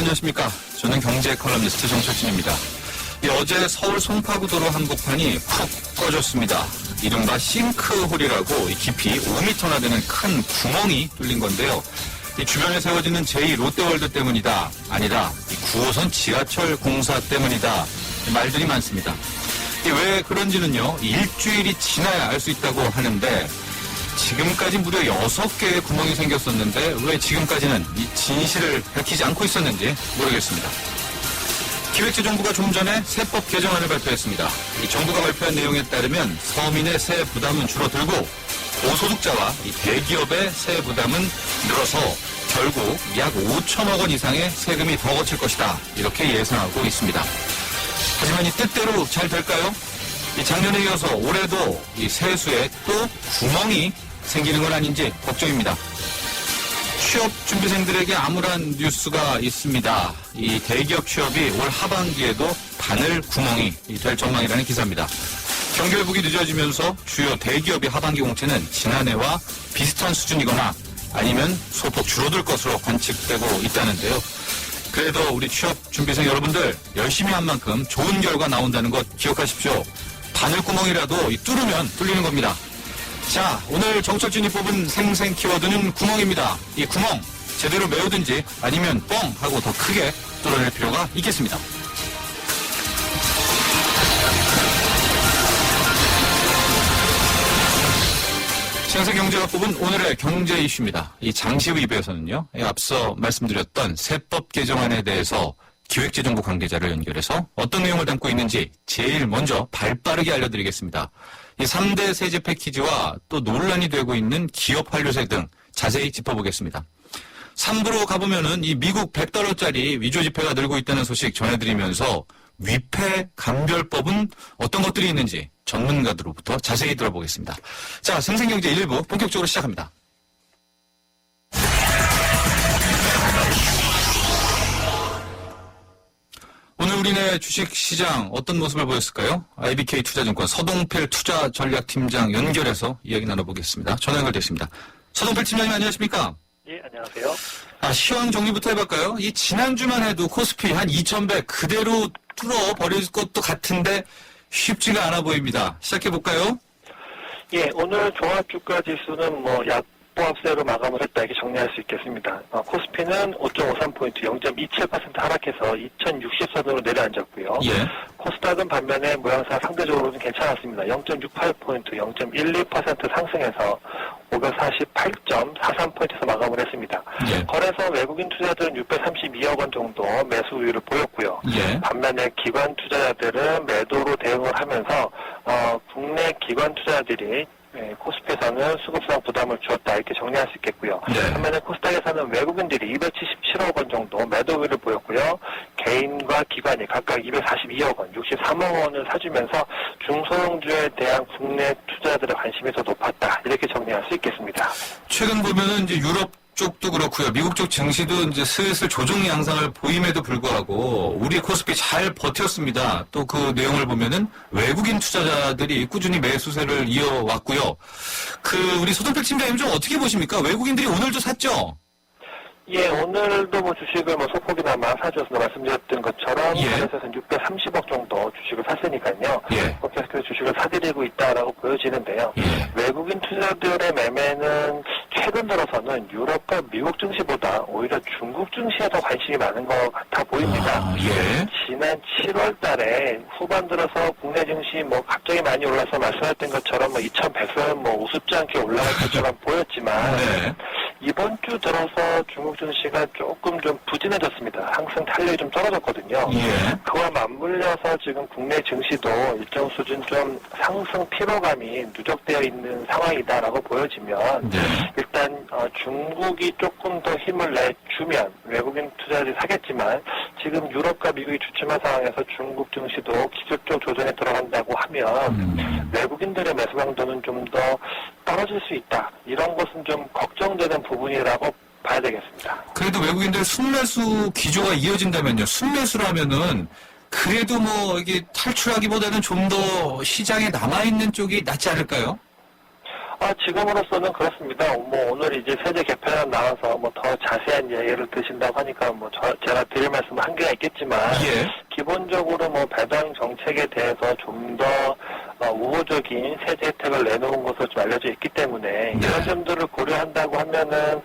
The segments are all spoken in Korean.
안녕하십니까. 저는 경제 컬럼니스트 정철진입니다. 어제 서울 송파구도로 한복판이 푹 꺼졌습니다. 이른바 싱크홀이라고 깊이 5m나 되는 큰 구멍이 뚫린 건데요. 주변에 세워지는 제2 롯데월드 때문이다. 아니다. 9호선 지하철 공사 때문이다. 말들이 많습니다. 왜 그런지는요. 일주일이 지나야 알 수 있다고 하는데 지금까지 무려 6개의 구멍이 생겼었는데 왜 지금까지는 이 진실을 밝히지 않고 있었는지 모르겠습니다. 기획재정부가 좀 전에 세법 개정안을 발표했습니다. 이 정부가 발표한 내용에 따르면 서민의 세액 부담은 줄어들고 고소득자와 이 대기업의 세액 부담은 늘어서 결국 약 5천억 원 이상의 세금이 더 거칠 것이다. 이렇게 예상하고 있습니다. 하지만 이 뜻대로 잘 될까요? 이 작년에 이어서 올해도 이 세수에 또 구멍이 생기는 건 아닌지 걱정입니다. 취업 준비생들에게 암울한 뉴스가 있습니다. 이 대기업 취업이 올 하반기에도 바늘 구멍이 될 전망이라는 기사입니다. 경기회복이 늦어지면서 주요 대기업의 하반기 공채는 지난해와 비슷한 수준이거나 아니면 소폭 줄어들 것으로 관측되고 있다는데요. 그래도 우리 취업 준비생 여러분들 열심히 한 만큼 좋은 결과 나온다는 것 기억하십시오. 바늘구멍이라도 뚫으면 뚫리는 겁니다. 자, 오늘 정철진이 뽑은 생생 키워드는 구멍입니다. 이 구멍 제대로 메우든지 아니면 뻥 하고 더 크게 뚫어낼 필요가 있겠습니다. 신한세경제가 뽑은 오늘의 경제 이슈입니다. 이 장시우 입에서는요. 앞서 말씀드렸던 세법 개정안에 대해서 기획재정부 관계자를 연결해서 어떤 내용을 담고 있는지 제일 먼저 발빠르게 알려드리겠습니다. 이 3대 세제 패키지와 또 논란이 되고 있는 기업 환류세 등 자세히 짚어보겠습니다. 3부로 가보면은 이 미국 $100짜리 위조 지폐가 늘고 있다는 소식 전해드리면서 위패 감별법은 어떤 것들이 있는지 전문가들로부터 자세히 들어보겠습니다. 자, 생생경제 1부 본격적으로 시작합니다. 오늘 우리네 주식시장 어떤 모습을 보였을까요? IBK 투자증권 서동필 투자전략팀장 연결해서 이야기 나눠보겠습니다. 전화 연결됐습니다. 서동필 팀장님 안녕하십니까? 예, 안녕하세요. 시황 정리부터 해볼까요? 이 지난주만 해도 코스피 한 2,100 그대로 뚫어버릴 것도 같은데 쉽지가 않아 보입니다. 시작해볼까요? 예, 오늘 종합주가지수는 약보합세로 마감을 했다 이렇게 정리할 수 있겠습니다. 코스피는 5.53포인트 0.27% 하락해서 2,064선으로 내려앉았고요. 예. 코스닥은 반면에 모양새 상대적으로는 괜찮았습니다. 0.68포인트 0.12% 상승해서 548.43포인트에서 마감을 했습니다. 예. 거래소 외국인 투자들은 632억 원 정도 매수 우위를 보였고요. 예. 반면에 기관 투자자들은 매도로 대응을 하면서 국내 기관 투자자들이 코스피에서는 수급상 부담을 주었다 이렇게 정리할 수 있겠고요. 네. 반면에 코스닥에서는 외국인들이 277억 원 정도 매도 우위를 보였고요. 개인과 기관이 각각 242억 원, 63억 원을 사주면서 중소형주에 대한 국내 투자자들의 관심이 더 높았다 이렇게 정리할 수 있겠습니다. 최근 보면은 이제 유럽 쪽도 그렇고요. 미국 쪽 증시도 이제 슬슬 조정 양상을 보임에도 불구하고 우리 코스피 잘 버텼습니다. 또 그 내용을 보면은 외국인 투자자들이 꾸준히 매수세를 이어왔고요. 우리 소동필 팀장님 좀 어떻게 보십니까? 외국인들이 오늘도 샀죠? 예, 오늘도 주식을 소폭이나마 사주어서 말씀드렸던 것처럼 예. 거래소에서는 630억 정도 주식을 샀으니까요. 예. 계속해서 주식을 사들이고 있다라고 보여지는데요. 예. 외국인 투자들의 매매는 최근 들어서는 유럽과 미국 증시보다 오히려 중국 증시에 더 관심이 많은 것 같아 보입니다. 예. 지난 7월 달에 후반 들어서 국내 증시 갑자기 많이 올라서 말씀하셨던 것처럼 2100선 우습지 않게 올라갈 것처럼 보였지만 네. 이번 주 들어서 중국 증시가 조금 좀 부진해졌습니다. 상승 탄력이 좀 떨어졌거든요. 예. 그와 맞물려서 지금 국내 증시도 일정 수준 좀 상승 피로감이 누적되어 있는 상황이다라고 보여지면 네. 일단 중국이 조금 더 힘을 내주면 외국인 투자자들이 사겠지만 지금 유럽과 미국이 주춤한 상황에서 중국 증시도 기술적 조정에 들어간다고 하면 외국인들의 매수 강도는 좀 더 떨어질 수 있다. 이런 것은 좀 걱정되는 부분이라고 봐야 되겠습니다. 그래도 외국인들 순매수 기조가 이어진다면요. 순매수라면은 그래도 이게 탈출하기보다는 좀 더 시장에 남아있는 쪽이 낫지 않을까요? 지금으로서는 그렇습니다. 뭐 오늘 이제 세제 개편안 나와서 뭐 더 자세한 예를 드신다고 하니까 뭐 제가 드릴 말씀은 한계가 있겠지만 예. 기본적으로 뭐 배당 정책에 대해서 좀 더 우호적인 세제 혜택을 내놓은 것으로 좀 알려져 있기 때문에 네. 이런 점들을 고려한다고 하면은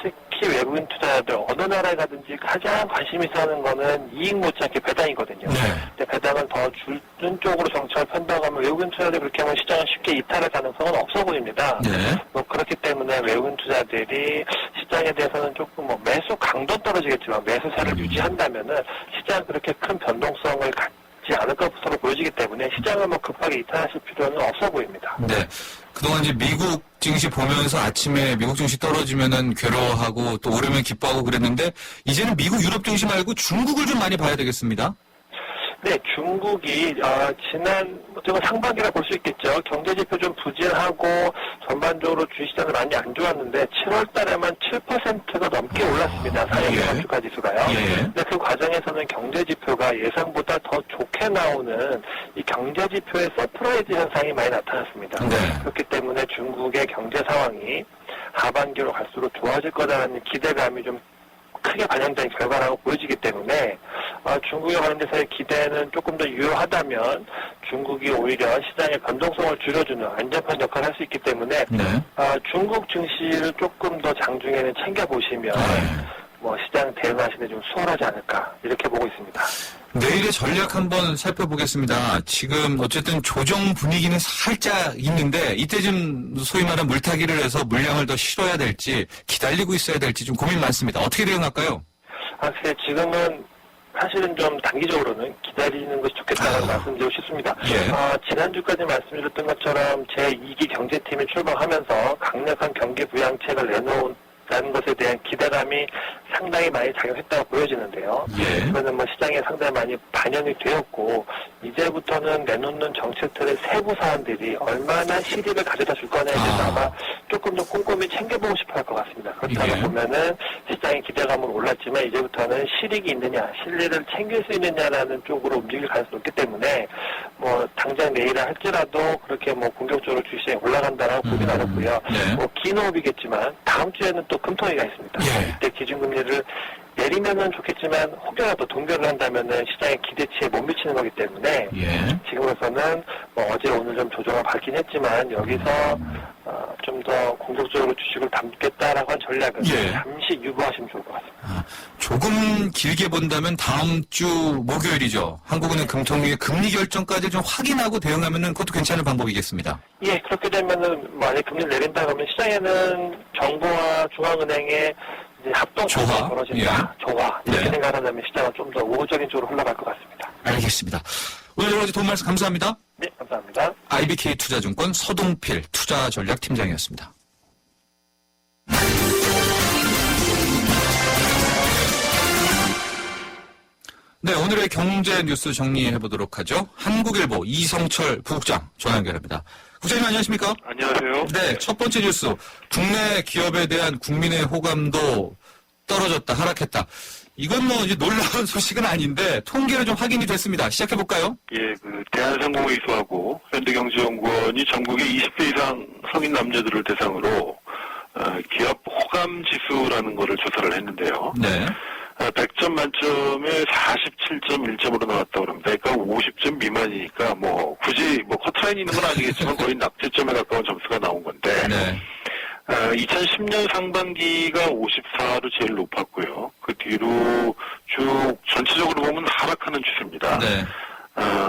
특히 외국인 투자자들 어느 나라에 가든지 가장 관심 있어 하는 거는 이익 못지않게 배당이거든요. 네. 근데 배당을 더 주는 쪽으로 정책을 편다고 하면 외국인 투자자들이 그렇게 하면 시장을 쉽게 이탈할 가능성은 없어 보입니다. 네. 뭐 그렇기 때문에 외국인 투자들이 시장에 대해서는 조금 뭐 매수 강도 떨어지겠지만 매수세를 유지한다면은 시장 그렇게 큰 변동성을 갖지 않을 것으로 보여지기 때문에 시장을 뭐 급하게 이탈하실 필요는 없어 보입니다. 네. 그동안 이제 미국 증시 보면서 아침에 미국 증시 떨어지면은 괴로워하고 또 오르면 기뻐하고 그랬는데 이제는 미국 유럽 증시 말고 중국을 좀 많이 봐야 되겠습니다. 네, 중국이 지난 뭐 상반기라 볼 수 있겠죠. 경제 지표 좀 부진하고 전반적으로 주식시장이 많이 안 좋았는데 7월 달에만 7%가 넘게 올랐습니다. 사년 주가 지수가요. 예. 근데 그 과정에서는 경제 지표가 예상보다 더 좋게 나오는 이 경제 지표의 서프라이즈 현상이 많이 나타났습니다. 네. 그렇기 때문에 중국의 경제 상황이 하반기로 갈수록 좋아질 거다라는 기대감이 좀 크게 반영된 결과라고 보여지기 때문에 중국에 관련돼서의 기대는 조금 더 유효하다면 중국이 오히려 시장의 변동성을 줄여주는 안전판 역할을 할 수 있기 때문에 네. 중국 증시를 조금 더 장중에는 챙겨보시면 뭐 시장 대응하시는 데 좀 수월하지 않을까 이렇게 보고 있습니다. 내일의 전략 한번 살펴보겠습니다. 지금 어쨌든 조정 분위기는 살짝 있는데 이때 좀 소위 말하는 물타기를 해서 물량을 더 실어야 될지 기다리고 있어야 될지 좀 고민 많습니다. 어떻게 대응할까요? 글쎄 지금은 사실은 좀 단기적으로는 기다리는 것이 좋겠다는 말씀드리고 싶습니다. 예. 지난주까지 말씀드렸던 것처럼 제2기 경제팀이 출범하면서 강력한 경기 부양책을 내놓는다는 것에 대한 기대감이 상당히 많이 작용했다고 보여지는데요. 예. 그거는 뭐 시장에 상당히 많이 반영이 되었고 이제부터는 내놓는 정책들의 세부 사안들이 얼마나 실익을 가져다 줄 거냐에 대해서 아마 조금 더 꼼꼼히 챙겨보고 싶어 할 것 같습니다. 그렇다고 예. 보면은 시장의 기대감은 올랐지만 이제부터는 실익이 있느냐, 실리를 챙길 수 있느냐라는 쪽으로 움직일 가능성이 높기 때문에 뭐 당장 내일을 할지라도 그렇게 뭐 공격적으로 주식시장이 올라간다라고 보긴 어렵고요. 네. 뭐 긴 호흡이겠지만 다음 주에는 또 금통위가 있습니다. 예. 이때 기준금리를 내리면은 좋겠지만 혹여라도 동결을 한다면은 시장의 기대치에 못 미치는 거기 때문에 예. 지금으로서는 뭐 어제 오늘 좀 조정을 받긴 했지만 여기서 좀 더 공격적으로 주식을 담겠다라고 한 전략은 예. 잠시 유보하시면 좋을 것 같습니다. 조금 길게 본다면 다음 주 목요일이죠. 한국은행 금통위의 금리 결정까지 좀 확인하고 대응하면은 그것도 괜찮은 방법이겠습니다. 예, 그렇게 되면은 만약 금리를 내린다 그러면 시장에는 정부와 중앙은행의 이제 합동 조화. 벌어진다. 조화. 이렇게 네. 생각한다면 시장은 좀 더 우호적인 쪽으로 흘러갈 것 같습니다. 알겠습니다. 오늘 여러 가지 도움 말씀 감사합니다. 네, 감사합니다. IBK 투자증권 서동필 투자전략팀장이었습니다. 네, 오늘의 경제 뉴스 정리해 보도록 하죠. 한국일보 이성철 부국장 전화 연결합니다. 국장님 안녕하십니까? 안녕하세요. 네, 첫 번째 뉴스. 국내 기업에 대한 국민의 호감도 떨어졌다, 하락했다. 이건 뭐 이제 놀라운 소식은 아닌데 통계로 좀 확인이 됐습니다. 시작해 볼까요? 예, 대한상공회의소하고 현대경제연구원이 전국의 20세 이상 성인 남녀들을 대상으로 기업 호감 지수라는 거를 조사를 했는데요. 네. 100점 만점에 47.1점으로 나왔다고 합니다. 그러니까 50점 미만이니까 뭐 굳이 뭐 커트라인이 있는 건 아니겠지만 거의 낙제점에 가까운 점수가 나온 건데 네. 2010년 상반기가 54로 제일 높았고요. 그 뒤로 쭉 전체적으로 보면 하락하는 추세입니다. 네.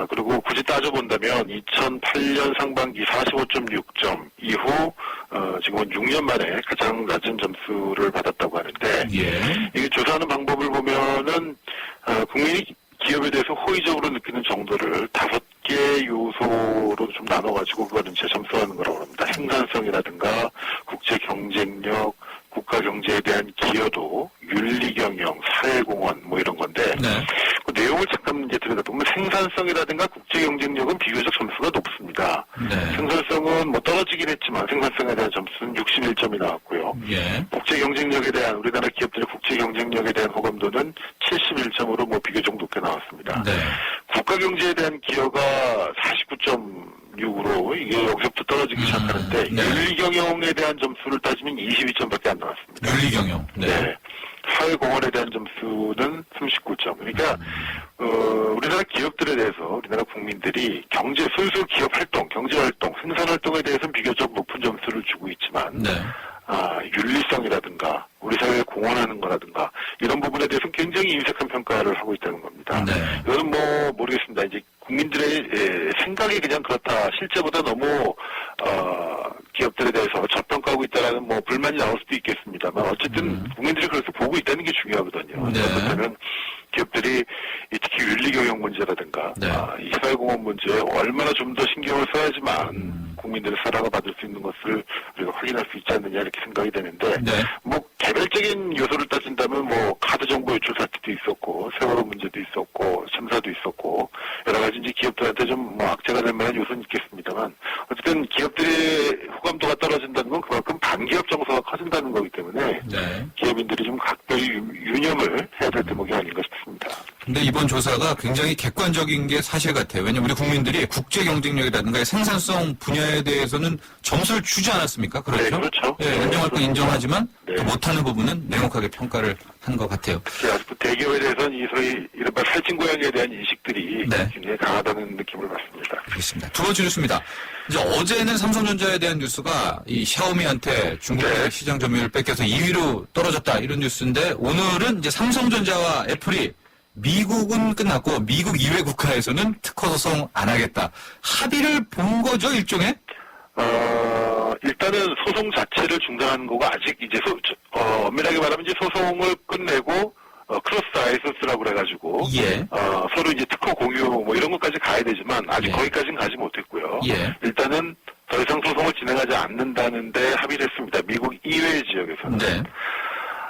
그리고 굳이 따져본다면 2008년 상반기 45.6점 이후 지금은 6년 만에 가장 낮은 점수를 받았다고 하는데 예. 이게 조사하는 방법을 보면은 국민이 기업에 대해서 호의적으로 느끼는 정도를 5개 요소로 좀 나눠가지고 그거는 이제 점수하는 거라고 합니다. 생산성이라든가 국제 경쟁력, 국가 경제에 대한 기여도, 윤리 경영, 사회공헌 뭐 이런 건데 네. 그 내용을 잠깐 이제 들여다보면 생산성이라든가 국제 경쟁력은 비교적 점수가 높습니다. 네. 생산성은 뭐 떨어지긴 했지만 생산성에 대한 점수는 61점이 나왔고요. 예. 국제 경쟁력에 대한 우리나라 기업들의 국제 경쟁력에 대한 호감도는 71점으로 뭐 비교적 높게 나왔습니다. 네. 국가 경제에 대한 기여가 49점 3.6으로 이게 여기서부터 떨어지기 시작하는데 네. 윤리경영에 대한 점수를 따지면 22점밖에 안 나왔습니다. 윤리경영. 네. 사회공헌에 대한 점수는 39점. 그러니까 우리나라 기업들에 대해서 우리나라 국민들이 순수 기업 활동, 경제 활동, 생산 활동에 대해서는 비교적 높은 점수를 주고 있지만 네. 윤리성이라든가 우리 사회에 공헌하는 거라든가 이런 부분에 대해서는 굉장히 인색한 평가를 하고 있다는 겁니다. 네. 이거는 뭐 모르겠습니다. 이제 국민들의 생각이 그냥 그렇다. 실제보다 너무 기업들에 대해서 저평가하고 있다라는 뭐 불만이 나올 수도 있겠습니다만 어쨌든 국민들이 그래서 보고 있다는 게 중요하거든요. 네. 그렇다면 기업들이 특히 윤리경영 문제라든가 네. 이 사회공헌 문제에 얼마나 좀 더 신경을 써야지만 국민들의 사랑을 받을 수 있는 것을 우리가 확인할 수 있지 않느냐 이렇게 생각이 되는데 네. 뭐 개별적인 요소를 따진다면 뭐 카드 정보 유출 사태도 있었고 세월호 문제도 있었고 참사도 있었고 여러 가지 이제 기업들한테 좀 뭐 악재가 될 만한 요소는 있겠습니다만 어쨌든 기업들의 호감도가 떨어진다는 건 그만큼 반기업 정서가 커진다는 거기 때문에 네. 기업인들이 좀 각별히 유념을 해야 될 대목이 아닌가 싶습니다. 근데 이번 조사가 굉장히 객관적인 게 사실 같아요. 왜냐면 우리 국민들이 국제 경쟁력이라든가 생산성 분야에 대해서는 점수를 주지 않았습니까? 그렇죠? 네, 그렇죠. 예, 안정활동 인정하지만 네. 또 못하는 부분은 냉혹하게 평가를 한 것 같아요. 아직도 대기업에 대해서는 이 소위 이른바 살찐 고양이에 대한 인식들이 네. 굉장히 강하다는 느낌을 받습니다. 알겠습니다. 두 번째 뉴스입니다. 이제 어제는 삼성전자에 대한 뉴스가 이 샤오미한테 중국의 네. 시장 점유율을 뺏겨서 2위로 떨어졌다 이런 뉴스인데 오늘은 이제 삼성전자와 애플이 미국은 끝났고 미국 이외 국가에서는 특허 소송 안 하겠다. 합의를 본 거죠, 일종의? 일단은 소송 자체를 중단하는 거가 아직 이제 엄밀하게 말하면 이제 소송을 끝내고 크로스 라이선스라고 그래가지고 예. 서로 이제 특허 공유 뭐 이런 것까지 가야 되지만 아직 예. 거기까지는 가지 못했고요. 예. 일단은 더 이상 소송을 진행하지 않는다는데 합의를 했습니다. 미국 이외 지역에서는. 네.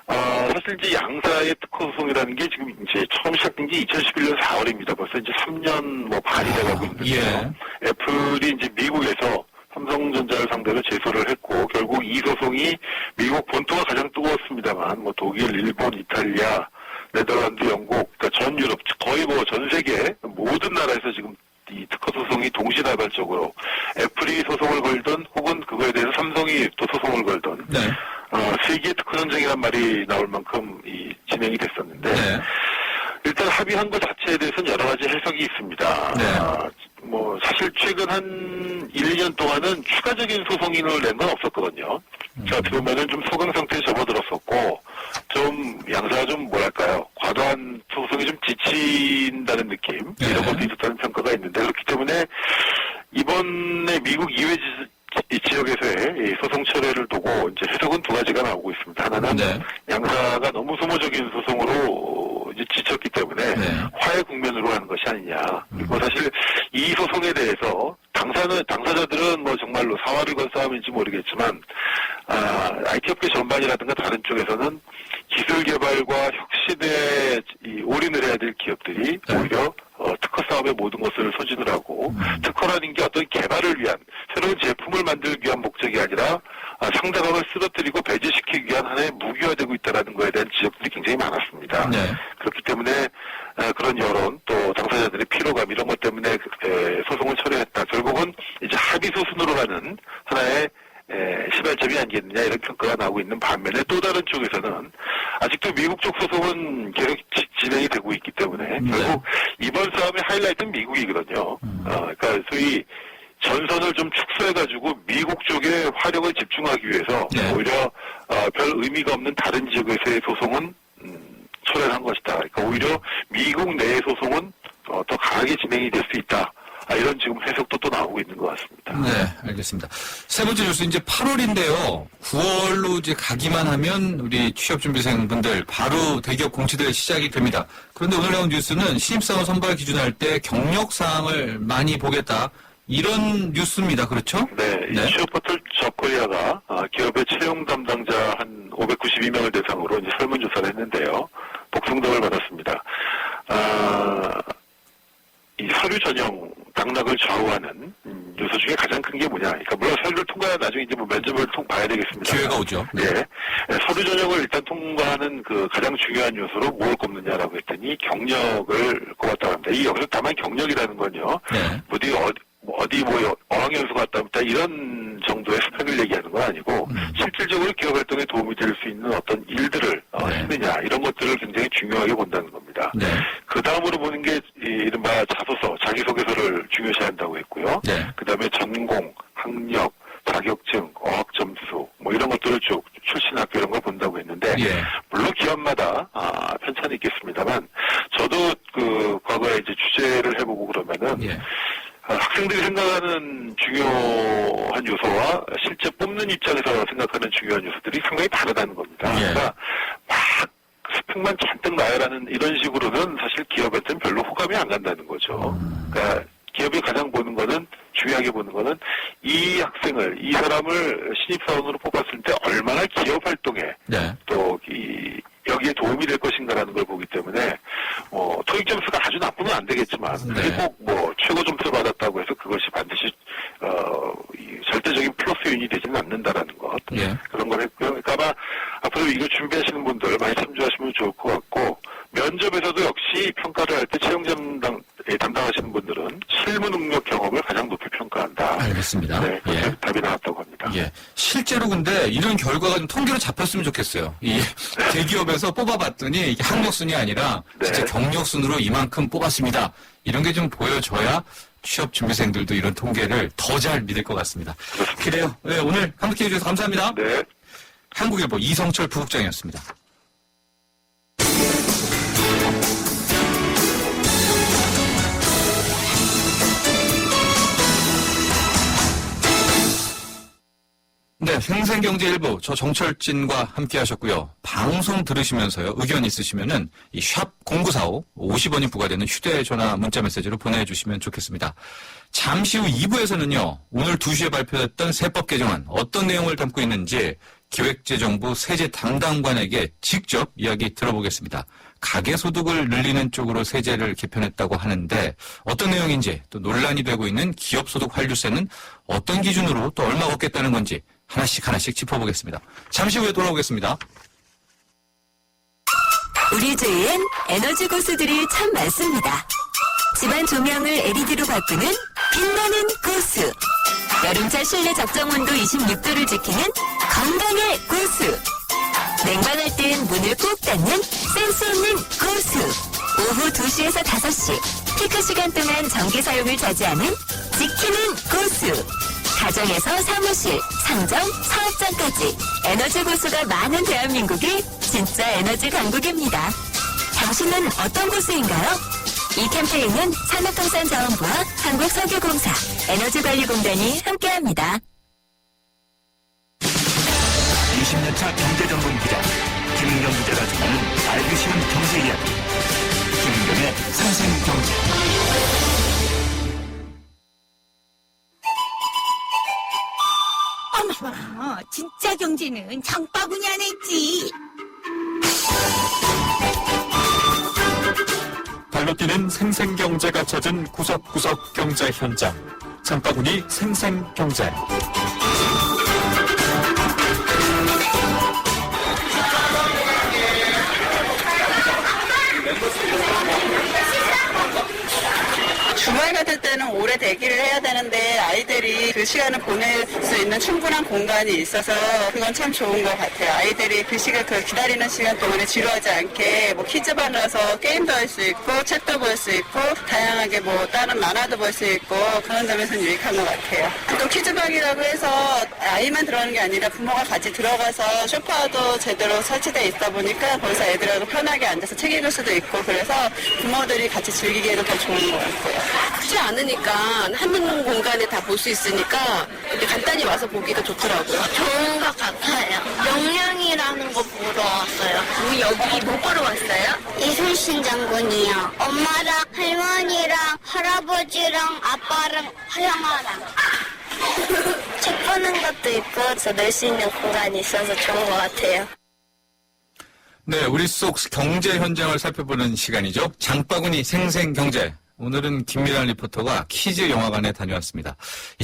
사실 이제 양사의 특허 소송이라는 게 지금 이제 처음 시작된 게 2011년 4월입니다. 벌써 이제 3년 뭐 반이 돼가고 있는데요. 예. 애플이 이제 미국에서 삼성전자를 상대로 제소를 했고 결국 이 소송이 미국 본토가 가장 뜨거웠습니다만 뭐 독일, 일본, 이탈리아, 네덜란드, 영국, 그러니까 전 유럽 거의 뭐 전 세계 모든 나라에서 지금 이 특허 소송이 동시다발적으로 애플이 소송을 걸든 혹은 그거에 대해서 삼성이 또 소송을 걸든 네. 세계 특허 전쟁이란 말이 나올 만큼 이 진행이 됐었는데 네. 일단 합의한 것 자체에 대해서는 여러 가지 해석이 있습니다. 네. 뭐 사실 최근 한 1, 2년 동안은 추가적인 소송인을 낸 건 없었거든요. 어떻게 보면은 좀 소강 상태에 접어들었었고 좀 양사가 좀 뭐랄까요 과도한 소송이 좀 지친다는 느낌 네. 이런 것도 있었다는 평가가 있는데 그렇기 때문에 이번에 미국 이외 이 지역에서의 이 소송 철회를 두고 이제 해석은 두 가지가 나오고 있습니다. 하나는 네. 양사가 너무 소모적인 소송으로 이제 지쳤기 때문에 네. 화해 국면으로 가는 것이 아니냐. 그리고 사실 이 소송에 대해서 당사자들은 뭐 정말로 사활을 건 싸움인지 모르겠지만 IT 업계 전반이라든가 다른 쪽에서는 기술 개발과 혁신에 올인을 해야 될 기업들이 네. 오히려 특허 사업의 모든 것을 소진을 하고 특허라는 게 어떤 개발을 위한 새로운 제품을 만들기 위한 목적이 아니라 상대방을 쓰러뜨리고 배제시키기 위한 하나의 무기화되고 있다는 것에 대한 지적들이 굉장히 많았습니다. 네. 그렇기 때문에 그런 여론 또 당사자들의 피로감 이런 것 때문에 소송을 철회했다. 결국은 이제 합의 소순으로 가는 하나의 시발점이 아니겠느냐 이런 평가가 나오고 있는 반면에 또 다른 쪽에서는 아직도 미국 쪽 소송은 계속 진행이 되고 있기 때문에 결국 이번 싸움의 하이라이트는 미국이거든요. 그러니까 소위 전선을 좀 축소해가지고 미국 쪽에 화력을 집중하기 위해서 네. 오히려 별 의미가 없는 다른 지역에서의 소송은 철회를 한 것이다. 그러니까 오히려 미국 내의 소송은 더 강하게 진행이 될 수 있다. 이런 지금 해석도 또 나오고 있는 것 같습니다. 네, 알겠습니다. 세 번째 뉴스 이제 8월인데요. 9월로 이제 가기만 하면 우리 취업준비생분들 바로 대기업 공채될 시작이 됩니다. 그런데 오늘 나온 뉴스는 신입사원 선발 기준할 때 경력 사항을 많이 보겠다. 이런 뉴스입니다. 그렇죠? 네, 네. 취업포털 잡코리아가 기업의 채용 담당자 한 592명을 대상으로 이제 설문조사를 했는데요. 복숭등을 받았습니다. 이 서류 전형 당락을 좌우하는 요소 중에 가장 큰 게 뭐냐. 그러니까 물론 서류를 통과해 나중에 이제 뭐 면접을 봐야 되겠습니다. 기회가 오죠. 네. 네. 서류 전형을 일단 통과하는 그 가장 중요한 요소로 뭘 꼽느냐라고 했더니 경력을 꼽았다고 합니다. 이 여기서 다만 경력이라는 건요. 네. 부디 어디 어학연수 갔다 왔다 이런 정도의 스펙을 얘기하는 건 아니고 실질적으로 기업 활동에 도움이 될 수 있는 어떤 일들을 했느냐 이런 것들을 굉장히 중요하게 본다는 겁니다. 네. 그 다음으로 보는 게 이른바 자소서, 자기소개서를 중요시한다고 했고요. 네. 그 다음에 전공, 학력, 자격증, 어학 점수 뭐 이런 것들을 쭉 출신 학교 이런 걸 본다고 했는데 예. 물론 기업마다 편차는 있겠습니다만 저도 그 과거에 이제 취재를 해보고 그러면은 예. 학생들이 생각하는 중요한 요소와 실제 뽑는 입장에서 생각하는 중요한 요소들이 상당히 다르다는 겁니다. 예. 그러니까 막 스펙만 잔뜩 나열하는 이런 식으로는 사실 기업한테는 별로 호감이 안 간다는 거죠. 그러니까 기업이 가장 보는 거는 중요하게 보는 거는 이 학생을 이 사람을 신입사원으로 뽑았을 때 얼마나 기업 활동에 네. 또 여기에 도움이 될 것인가라는 걸 보기 때문에 토익 점수가 아주 나쁘면 안 되겠지만 네. 그게 꼭 최고 점수를 받았다고 해서 그것이 반드시 이 절대적인 플러스 요인이 되지는 않는다라는 것 예. 그런 걸 했고요. 그러니까 아마 앞으로 이거 준비하시는 분들 많이 참조하시면 좋을 것 같고 면접에서도 역시 평가를 할 때 채용 담당하시는 분들은 실무 능력 경험을 가장 높이 평가한다. 알겠습니다. 네, 그렇게 예. 답이 나왔다고 합니다. 예. 실제로 근데 이런 결과가 좀 통계로 잡혔으면 좋겠어요. 이 대기업에서 뽑아봤더니 이게 학력순이 아니라 진짜 네. 경력순으로 이만큼 뽑았습니다. 이런 게 좀 보여줘야 취업 준비생들도 이런 통계를 더 잘 믿을 것 같습니다. 그래요. 네, 오늘 함께 해주셔서 감사합니다. 네. 한국일보 이성철 부국장이었습니다. 네, 생생경제일보 저 정철진과 함께 하셨고요. 방송 들으시면서요. 의견 있으시면은 이 샵 0945 50원이 부과되는 휴대전화 문자메시지로 보내주시면 좋겠습니다. 잠시 후 2부에서는요. 오늘 2시에 발표됐던 세법 개정안 어떤 내용을 담고 있는지 기획재정부 세제 담당관에게 직접 이야기 들어보겠습니다. 가계소득을 늘리는 쪽으로 세제를 개편했다고 하는데 어떤 내용인지 또 논란이 되고 있는 기업소득 환류세는 어떤 기준으로 또 얼마 걷겠다는 건지 하나씩 짚어보겠습니다. 잠시 후에 돌아오겠습니다. 우리 주위엔 에너지 고수들이 참 많습니다. 집안 조명을 LED로 바꾸는 빛나는 고수. 여름철 실내 적정 온도 26도를 지키는 건강의 고수. 냉방할 땐 문을 꼭 닫는 센스 있는 고수. 오후 2시에서 5시 피크 시간 동안 전기 사용을 자제하는 지키는 고수. 가정에서 사무실, 상점, 사업장까지 에너지 고수가 많은 대한민국이 진짜 에너지 강국입니다. 당신은 어떤 고수인가요? 이 캠페인은 산업통상자원부와 한국석유공사, 에너지관리공단이 함께합니다. 20년차 경제전문 기자 김은경 기자가 전하는 알기 쉬운 경제 이야기 김은경의 생생경제. 어머, 진짜 경제는 장바구니 안에 있지. 발로 뛰는 생생경제가 젖은 구석구석 경제 현장. 장바구니 생생경제. 주말 같을 때는 오래 대기를 해야 되는데 아이들이 그 시간을 보낼 수 있는 충분한 공간이 있어서 그건 참 좋은 것 같아요. 아이들이 그 시간, 그 기다리는 시간 동안에 지루하지 않게 뭐 퀴즈방 가서 게임도 할 수 있고 책도 볼 수 있고 다양하게 뭐 다른 만화도 볼 수 있고 그런 점에서는 유익한 것 같아요. 또 퀴즈방이라고 해서 아이만 들어가는 게 아니라 부모가 같이 들어가서 소파도 제대로 설치되어 있다 보니까 거기서 애들하고 편하게 앉아서 책 읽을 수도 있고 그래서 부모들이 같이 즐기기에도 더 좋은 것 같아요. 크지 않으니까 한 공간에 다 볼 수 있으니까 간단히 와서 보기도 좋더라고요. 좋은 것 같아요. 명량이라는 거 보러 왔어요. 우리 여기 뭐 보러 왔어요? 이순신 장군이요. 엄마랑 할머니랑 할아버지랑 아빠랑 형아랑. 책 보는 것도 있고 저 놀 수 있는 공간이 있어서 좋은 것 같아요. 네, 우리 속 경제 현장을 살펴보는 시간이죠. 장바구니 생생경제. 오늘은 김미란 리포터가 키즈 영화관에 다녀왔습니다.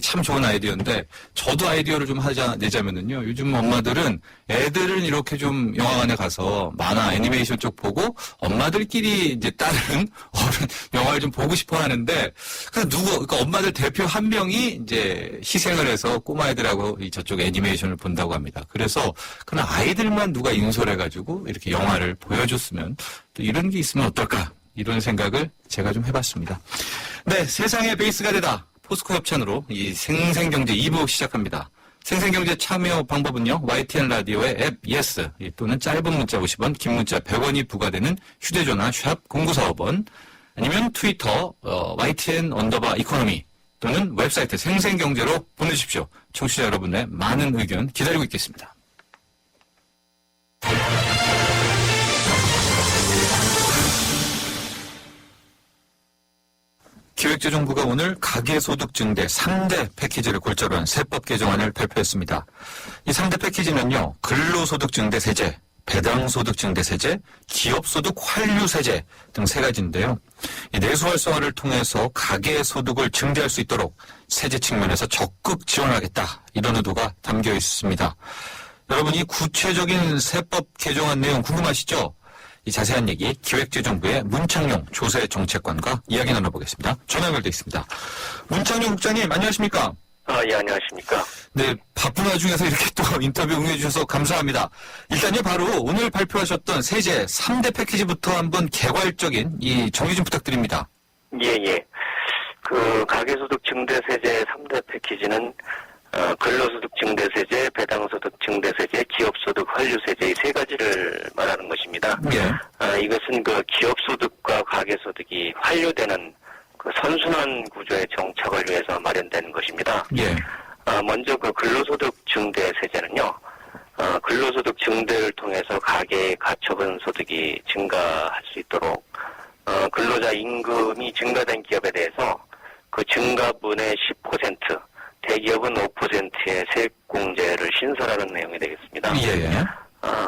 참 좋은 아이디어인데 저도 아이디어를 좀 내자면은요. 요즘 엄마들은 애들은 이렇게 좀 영화관에 가서 만화 애니메이션 쪽 보고 엄마들끼리 이제 다른 어른 영화를 좀 보고 싶어 하는데 그러니까 엄마들 대표 한 명이 이제 희생을 해서 꼬마애들하고 저쪽 애니메이션을 본다고 합니다. 그래서 그냥 아이들만 누가 인솔해가지고 이렇게 영화를 보여줬으면 또 이런 게 있으면 어떨까? 이런 생각을 제가 좀 해봤습니다. 네, 세상의 베이스가 되다. 포스코 협찬으로 이 생생경제 2부 시작합니다. 생생경제 참여 방법은요. YTN 라디오의 앱 예스 또는 짧은 문자 50원, 긴 문자 100원이 부과되는 휴대전화 샵 0945번 아니면 트위터 YTN_이코노미 또는 웹사이트 생생경제로 보내주십시오. 청취자 여러분의 많은 의견 기다리고 있겠습니다. 기획재정부가 오늘 가계소득 증대 3대 패키지를 골자로 한 세법 개정안을 발표했습니다. 이 3대 패키지는요. 근로소득 증대 세제, 배당소득 증대 세제, 기업소득 환류 세제 등 세 가지인데요. 이 내수 활성화를 통해서 가계소득을 증대할 수 있도록 세제 측면에서 적극 지원하겠다. 이런 의도가 담겨 있습니다. 여러분 이 구체적인 세법 개정안 내용 궁금하시죠? 이 자세한 얘기 기획재정부의 문창용 조세정책관과 이야기 나눠보겠습니다. 전화 연결돼 있습니다. 문창용 국장님 안녕하십니까? 예, 안녕하십니까? 네, 바쁜 와중에서 이렇게 또 인터뷰 응해주셔서 감사합니다. 일단요, 바로 오늘 발표하셨던 세제 3대 패키지부터 한번 개괄적인 이 정의 좀 부탁드립니다. 예. 그 가계소득 증대세제 3대 패키지는 근로소득 증대세제, 배당소득 증대세제, 기업소득 환류세제 이 세 가지를 말하는 것입니다. 예. 이것은 그 기업소득과 가계소득이 환류되는 그 선순환 구조의 정착을 위해서 마련되는 것입니다. 예. 먼저 그 근로소득 증대세제는요. 근로소득 증대를 통해서 가계의 가처분 소득이 증가할 수 있도록 근로자 임금이 증가된 기업에 대해서 그 증가분의 10%, 대기업은 5%의 세액공제를 신설하는 내용이 되겠습니다. 예.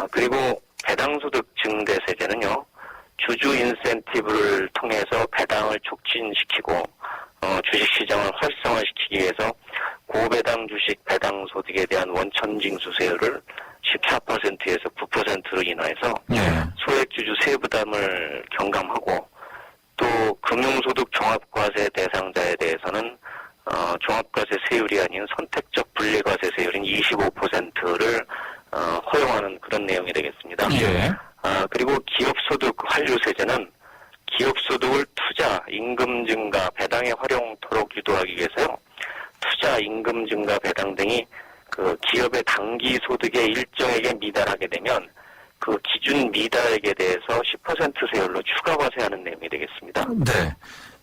그리고 배당소득 증대세제는요. 주주 인센티브를 통해서 배당을 촉진시키고 주식시장을 활성화시키기 위해서 고배당 주식 배당 소득에 대한 원천징수세율을 14%에서 9%로 인하해서 소액주주 세부담을 경감하고 또 금융소득 종합과세 대상자에 대해서는 종합과세 세율이 아닌 선택적 분리과세 세율인 25%를 허용하는 그런 내용이 되겠습니다. 예. 그리고 기업소득 환류세제는 기업소득을 투자, 임금 증가, 배당에 활용토록 유도하기 위해서요. 투자, 임금 증가, 배당 등이 그 기업의 당기 소득의 일정에게 미달하게 되면 그 기준 미달액에 대해서 10% 세율로 추가 과세하는 내용이 되겠습니다. 네.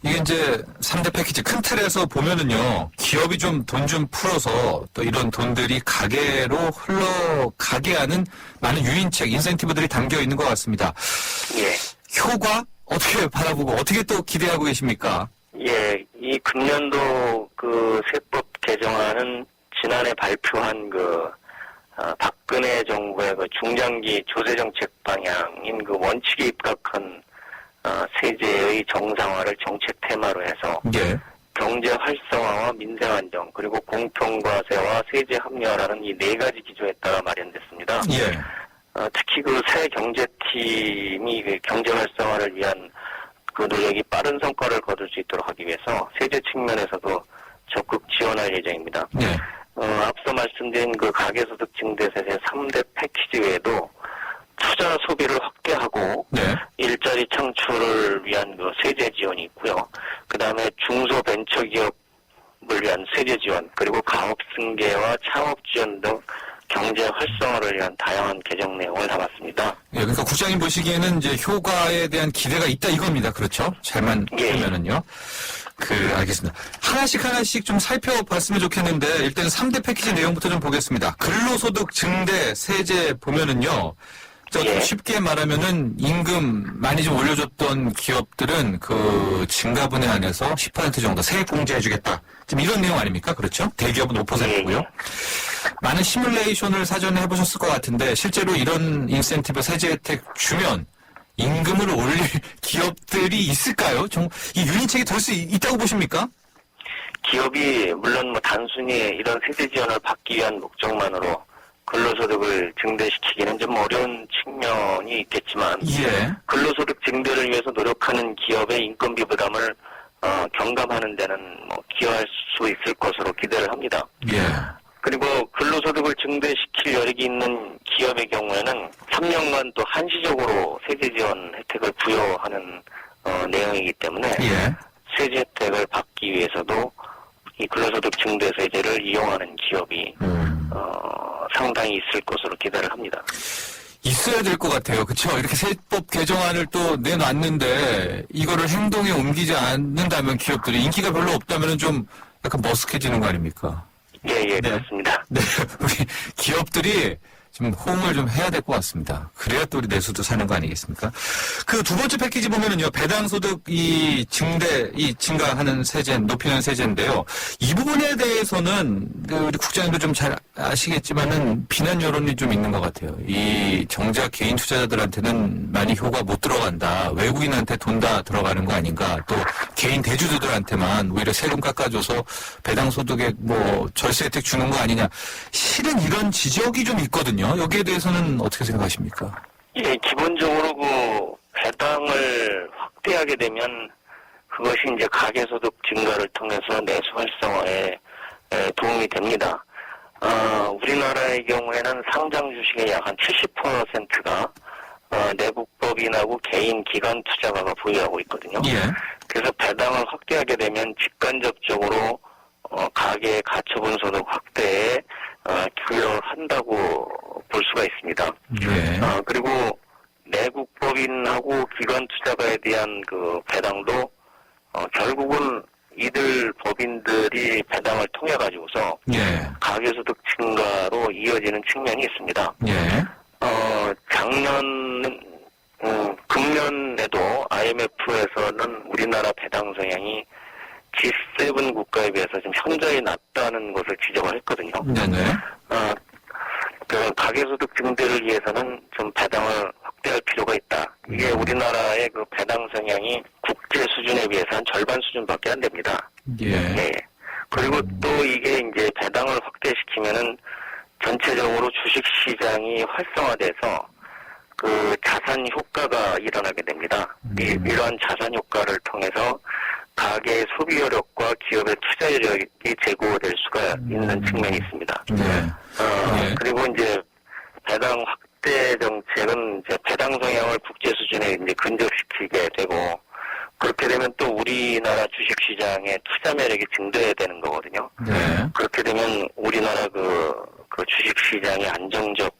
이게 이제 3대 패키지 큰 틀에서 보면은요, 기업이 좀 돈 좀 풀어서 또 이런 돈들이 가계로 흘러가게 하는 많은 유인책, 인센티브들이 담겨 있는 것 같습니다. 예. 효과 어떻게 바라보고 어떻게 또 기대하고 계십니까? 예, 이 금년도 그 세법 개정안은 지난해 발표한 박근혜 정부의 그 중장기 조세정책 방향인 그 원칙에 입각한 세제의 정상화를 정책 테마로 해서 예. 경제 활성화와 민생 안정 그리고 공평과세와 세제 합리화라는 이 네 가지 기조에 따라 마련됐습니다. 예. 특히 그 새 경제팀이 그 경제 활성화를 위한 그 노력이 빠른 성과를 거둘 수 있도록 하기 위해서 세제 측면에서도 적극 지원할 예정입니다. 예. 앞서 말씀드린 그 가계소득 증대세제 3대 패키지 외에도 투자 소비를 확대하고 네. 일자리 창출을 위한 그 세제 지원이 있고요. 그 다음에 중소벤처기업을 위한 세제 지원, 그리고 가업 승계와 창업 지원 등 경제 활성화를 위한 다양한 개정 내용을 담았습니다. 예, 그러니까 국장님 보시기에는 이제 효과에 대한 기대가 있다 이겁니다. 그렇죠? 잘만 보면은요. 알겠습니다. 하나씩 좀 살펴봤으면 좋겠는데, 일단 3대 패키지 내용부터 좀 보겠습니다. 근로소득 증대 세제 보면은요, 좀 쉽게 말하면은 임금 많이 좀 올려줬던 기업들은 그 증가분에 한해서 10% 정도 세액 공제해주겠다. 지금 이런 내용 아닙니까? 그렇죠? 대기업은 5%고요. 많은 시뮬레이션을 사전에 해보셨을 것 같은데 실제로 이런 인센티브 세제 혜택 주면 임금을 올릴 기업들이 기업들이 있을까요? 이 유인책이 될 수 있다고 보십니까? 기업이 물론 뭐 단순히 이런 세제 지원을 받기 위한 목적만으로 근로소득을 증대시키기는 좀 어려운 측면이 있겠지만 예. 근로소득 증대를 위해서 노력하는 기업의 인건비 부담을 경감하는 데는 뭐 기여할 수 있을 것으로 기대를 합니다. 예. 그리고 근로소득을 증대시킬 여력이 있는 기업의 경우에는 3년간 또 한시적으로 세제 지원 혜택을 부여하는 내용이기 때문에 예. 세제 혜택을 받기 위해서도 이 근로소득 증대 세제를 이용하는 기업이 상당히 있을 것으로 기대를 합니다. 있어야 될 것 같아요. 그렇죠? 이렇게 세법 개정안을 또 내놨는데 이거를 행동에 옮기지 않는다면 기업들이 인기가 별로 없다면 좀 약간 머쓱해지는 거 아닙니까? 예, 그렇습니다. 네, 우리 기업들이 좀 호응을 좀 해야 될 것 같습니다. 그래야 또 우리 내수도 사는 거 아니겠습니까? 그 두 번째 패키지 보면은요, 배당소득 증가하는 세제, 높이는 세제인데요. 이 부분에 대해서는 우리 국장님도 좀 잘 아시겠지만은 비난 여론이 좀 있는 것 같아요. 이 정작 개인 투자자들한테는 많이 효과 못 들어간다. 외국인한테 돈 다 들어가는 거 아닌가. 또 개인 대주주들한테만 오히려 세금 깎아줘서 배당소득에 뭐 절세 혜택 주는 거 아니냐. 실은 이런 지적이 좀 있거든요. 여기에 대해서는 어떻게 생각하십니까? 예, 기본적으로 그 배당을 확대하게 되면 그것이 이제 가계소득 증가를 통해서 내수 활성화에 도움이 됩니다. 우리나라의 경우에는 상장 주식의 약 한 70%가 내국법인하고 개인 기관 투자가가 보유하고 있거든요. 예. 그래서 배당을 확대하게 되면 직간접적으로 가계 가처분 소득 확대에 기여한다고 볼 수가 있습니다. 예. 그리고 내국법인하고 기관 투자가에 대한 그 배당도 결국은 이들 법인들이 배당을 통해 가지고서 예. 가계소득 증가로 이어지는 측면이 있습니다. 예. 금년에도 IMF에서는 우리나라 배당 성향이 G7 국가에 비해서 좀 현저히 낮다는 것을 지적을 했거든요. 네네. 그 가계소득 증대를 위해서는 좀 배당을 확대할 필요가 있다. 이게 우리나라의 그 배당 성향이 국제 수준에 비해서 한 절반 수준밖에 안 됩니다. 예. 네. 그리고 또 이게 이제 배당을 확대시키면은 전체적으로 주식 시장이 활성화돼서 그 자산 효과가 일어나게 됩니다. 이러한 자산 효과를 통해서 가계의 소비 여력과 기업의 투자 여력이 제고될 수가 있는 측면이 있습니다. 네. 그리고 이제 배당 확대 정책은 이제 배당 성향을 국제 수준에 이제 근접시키게 되고 그렇게 되면 또 우리나라 주식 시장의 투자 매력이 증대해야 되는 거거든요. 네. 그렇게 되면 우리나라 그 주식 시장의 안정적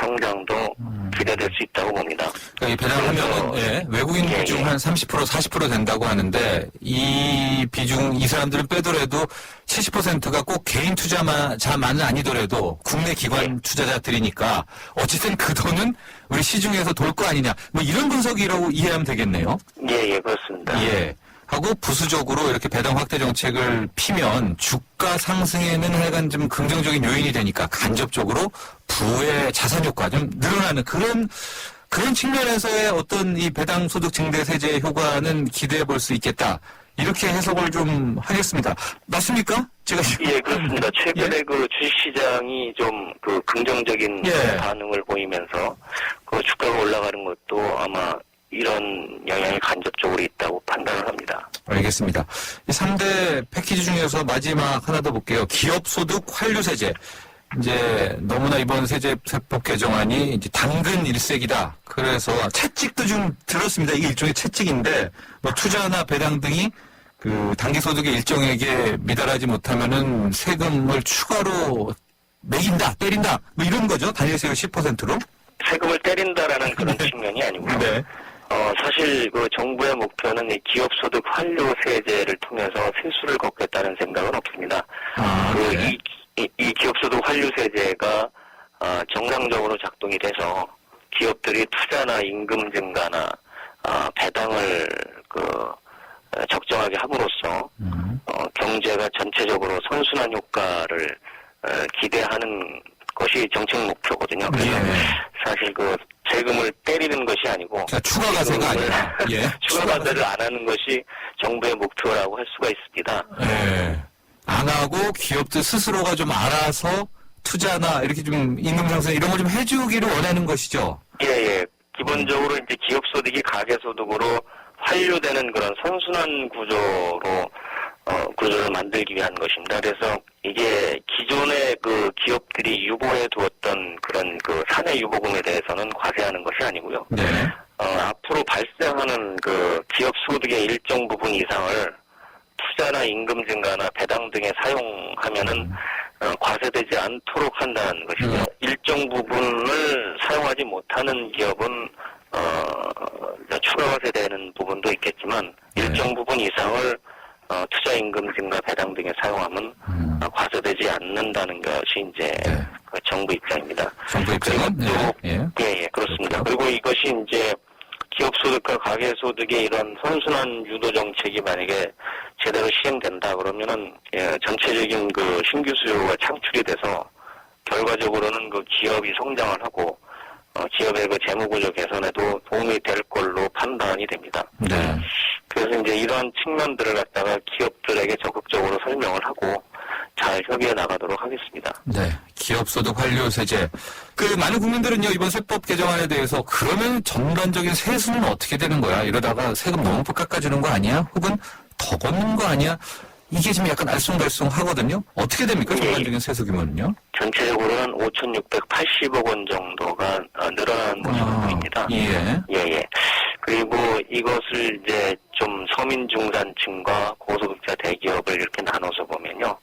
성장도 기대될 수 있다고 봅니다. 그러니까 이 배당하면은 예, 외국인 비중 한 30% 40% 된다고 하는데 이 비중 이 사람들은 빼더라도 70%가 꼭 개인 투자자만은 아니더라도 국내 기관 투자자들이니까 어쨌든 그 돈은 우리 시중에서 돌 거 아니냐. 뭐 이런 분석이라고 이해하면 되겠네요. 예, 그렇습니다. 예. 하고 부수적으로 이렇게 배당 확대 정책을 피면 주가 상승에는 하여간 좀 긍정적인 요인이 되니까 간접적으로 부의 자산 효과 좀 늘어나는 그런 측면에서의 어떤 이 배당 소득 증대 세제의 효과는 기대해 볼 수 있겠다. 이렇게 해석을 좀 하겠습니다. 맞습니까? 제가 예, 그렇습니다. 최근에 그 주식시장이 좀 그 긍정적인 반응을 보이면서 그 주가가 올라가는 것도 아마 이런 영향이 간접적으로 있다고 판단을 합니다. 알겠습니다. 이 3대 패키지 중에서 마지막 하나 더 볼게요. 기업소득 환류세제. 이제 너무나 이번 세법 개정안이 이제 당근 일색이다. 그래서 채찍도 좀 들었습니다. 이게 일종의 채찍인데 뭐 투자나 배당 등이 그 단기소득의 일정에게 미달하지 못하면은 세금을 추가로 매긴다, 때린다. 뭐 이런 거죠. 단일세율 10%로. 세금을 때린다라는 그런 측면이 아니고요. 네. 사실 그 정부의 목표는 이 기업소득 환류 세제를 통해서 세수를 걷겠다는 생각은 없습니다. 네. 이 기업소득 환류 세제가 정상적으로 작동이 돼서 기업들이 투자나 임금 증가나 배당을 적정하게 함으로써 경제가 전체적으로 선순환 효과를 기대하는 것이 정책 목표거든요. 그래서 사실 그 세금을 때리는 것이 아니고 그러니까 추가 과세가 아니라 예. 추가 과세를 안 하는 것이 정부의 목표라고 할 수가 있습니다. 예. 안 하고 기업들 스스로가 좀 알아서 투자나 이렇게 좀 임금 상승 이런 걸 좀 해주기를 원하는 것이죠. 예. 기본적으로 이제 기업 소득이 가계 소득으로 환류되는 그런 선순환 구조를 만들기 위한 것입니다. 그래서 이게 기존의 그 기업들이 유보해 두었던 그런 그 사내 유보금에 대해서는 과세하는 것이 아니고요. 네. 앞으로 발생하는 그 기업 소득의 일정 부분 이상을 투자나 임금 증가나 배당 등에 사용하면은 과세되지 않도록 한다는 것이고요. 일정 부분을 사용하지 못하는 기업은 추가 과세되는 부분도 있겠지만 일정 부분 이상을 투자 임금 증가 배당 등에 사용하면 과세되지 않는다는 것이 이제 그 정부 입장입니다. 정부 입장은 예, 그렇습니다. 그리고 이것이 이제 기업 소득과 가계 소득의 이런 선순환 유도 정책이 만약에 제대로 시행된다 그러면은 전체적인 그 신규 수요가 창출이 돼서 결과적으로는 그 기업이 성장을 하고 기업의 그 재무구조 개선에도 도움이 될 걸로 판단이 됩니다. 네. 그래서 이제 이러한 측면들을 갖다가 기업들에게 적극적으로 설명을 하고 잘 협의해 나가도록 하겠습니다. 네. 기업소득 환류 세제. 그 많은 국민들은요 이번 세법 개정안에 대해서 그러면 전반적인 세수는 어떻게 되는 거야? 이러다가 세금 너무 깎아주는 거 아니야? 혹은 더 걷는 거 아니야? 이게 지금 약간 알쏭달쏭 하거든요. 어떻게 됩니까? 전반적인 세수 규모는요? 전체적으로는 5,680억 원 정도가 늘어난 것으로 보입니다. 예. 그리고 이것을 이제 좀 서민중산층과 고소득자 대기업을 이렇게 나눠서 보면요.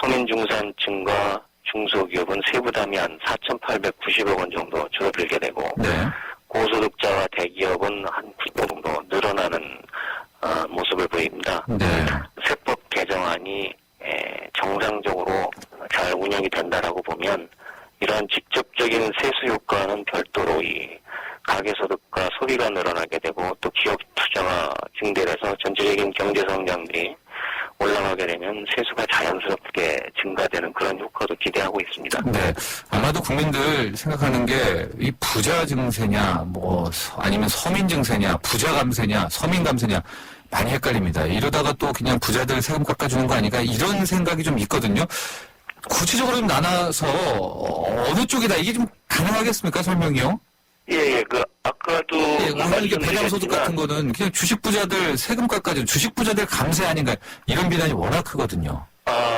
서민중산층과 중소기업은 세부담이 한 4,890억 원 정도 줄어들게 되고 고소득자와 대기업은 한 9조 정도 늘어나는 모습을 보입니다. 세법 개정안이 정상적으로 잘 운영이 된다라고 보면 이러한 직접적인 세수 효과는 별도로 이 가계소득과 소비가 늘어나게 되고 또 기업 투자가 증대해서 전체적인 경제 성장률이 올라가게 되면 세수가 자연스럽게 증가되는 그런 효과도 기대하고 있습니다. 네. 아마도 국민들 생각하는 게 이 부자 증세냐 뭐 아니면 서민 증세냐 부자 감세냐 서민 감세냐 많이 헷갈립니다. 이러다가 또 그냥 부자들 세금 깎아주는 거 아닌가 이런 생각이 좀 있거든요. 구체적으로 좀 나눠서 어느 쪽이다 이게 좀 가능하겠습니까? 설명이요? 예. 아까도 이게 배당소득 같은 거는 그냥 주식 부자들 세금 깎아주는 주식 부자들 감세 아닌가 이런 비난이 워낙 크거든요.